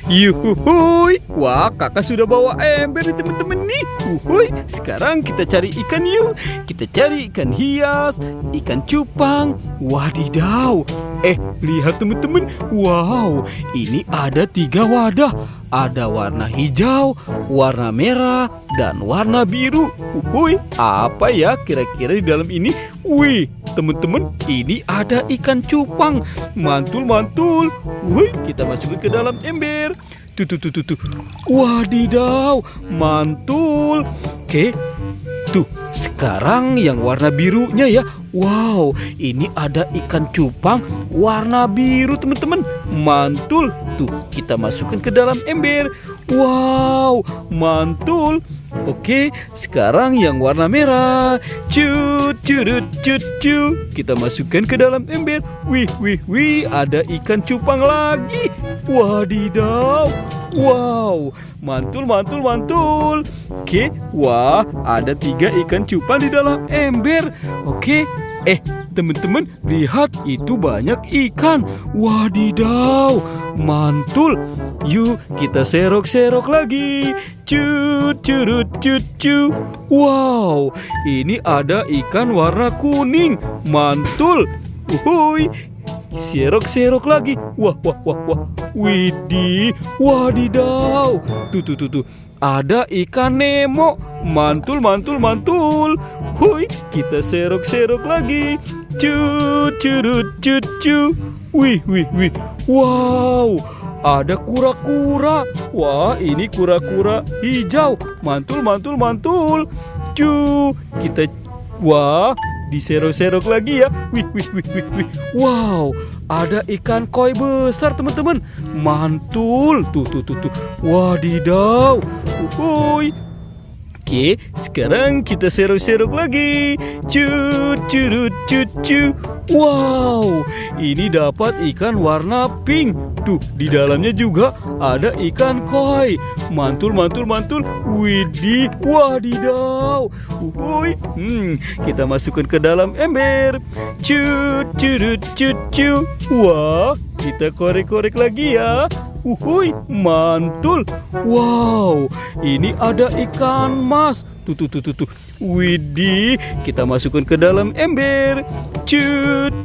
Yuhuhuy. Wah, kakak sudah bawa ember nih teman-teman nih. Uhuy. Sekarang kita cari ikan yuk. Kita cari ikan hias, ikan cupang. Wadidaw. Lihat teman-teman. Wow, ini ada 3 wadah. Ada warna hijau, warna merah, dan warna biru. Uhuy, apa ya kira-kira di dalam ini? Wih, teman-teman, ini ada ikan cupang. Mantul-mantul. Wih, kita masukin ke dalam ember. Tuh. Wadidaw, mantul. Oke. Tuh, sekarang yang warna birunya ya. Wow, ini ada ikan cupang warna biru teman-teman. Mantul. Tuh, kita masukkan ke dalam ember. Wow, mantul. Oke, sekarang yang warna merah. Cut. Kita masukkan ke dalam ember. Wih, ada ikan cupang lagi. Wadidaw. Wow, mantul. Oke, wah, ada 3 ikan cupang di dalam ember. Oke, teman-teman, lihat itu banyak ikan. Wadidaw, mantul. Yuk, kita serok-serok lagi. Cut. Wow, ini ada ikan warna kuning. Mantul. Uhuy. Serok-serok lagi. Wah. Widih, wadidaw. Tuh. Ada ikan Nemo. Mantul. Hui, kita serok-serok lagi. Cut. Wih. Wow, ada kura-kura. Wah, ini kura-kura hijau. Mantul. Kita diserok-serok lagi ya. Wih. Wow, ada ikan koi besar teman-teman. Mantul. Tuh. Wadidaw. Uhuy. Oke, sekarang kita serok-serok lagi. Cut. Wow, ini dapat ikan warna pink. Tuh, di dalamnya juga ada ikan koi. Mantul. Widih, wadidaw. Uhuy. Kita masukkan ke dalam ember. Cut. Wah, kita korek-korek lagi ya. Uhuy, mantul. Wow, ini ada ikan mas. Tuh. Widih, kita masukkan ke dalam ember. Cut.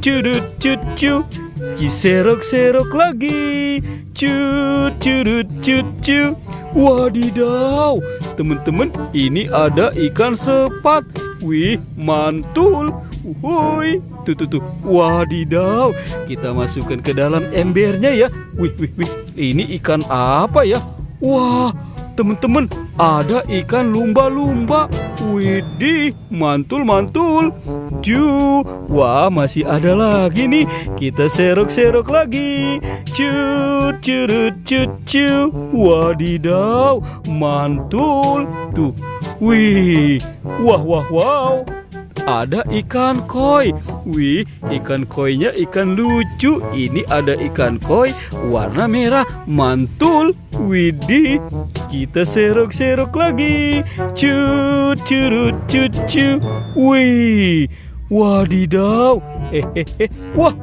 Serok-serok lagi. Cut. Wadidaw, teman-teman, ini ada ikan sepat. Wih, mantul. Uhuy. Tuh. Wadidaw, kita masukkan ke dalam embernya ya. Wih. Ini ikan apa ya? Wah, teman-teman, ada ikan lumba-lumba. Widih, mantul. Wah, masih ada lagi nih. Kita serok-serok lagi. Cut. Wadidaw, mantul. Tuh. Wih. Wow. Ada ikan koi. Wih, ikan koinya ikan lucu. Ini ada ikan koi warna merah. Mantul. Widih, kita serok-serok lagi. Cut. Wih, wadidaw. Wah,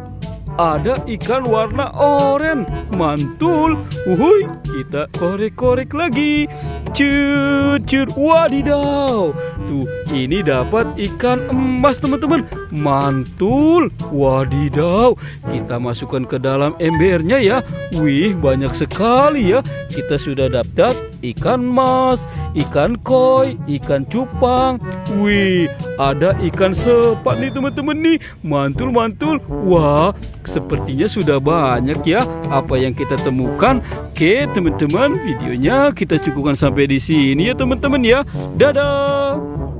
ada ikan warna oranye. Mantul. Uhuy, kita korek-korek lagi. Cut. Wadidaw. Tuh, ini dapat ikan emas teman-teman. Mantul. Wadidaw. Kita masukkan ke dalam embernya ya. Wih, banyak sekali ya. Kita sudah dapat ikan mas, ikan koi, ikan cupang. Wih, ada ikan sepat nih teman-teman nih. Mantul. Wah, sepertinya sudah banyak ya apa yang kita temukan. Oke, teman-teman, videonya kita cukupkan sampai di sini ya teman-teman ya. Dadah.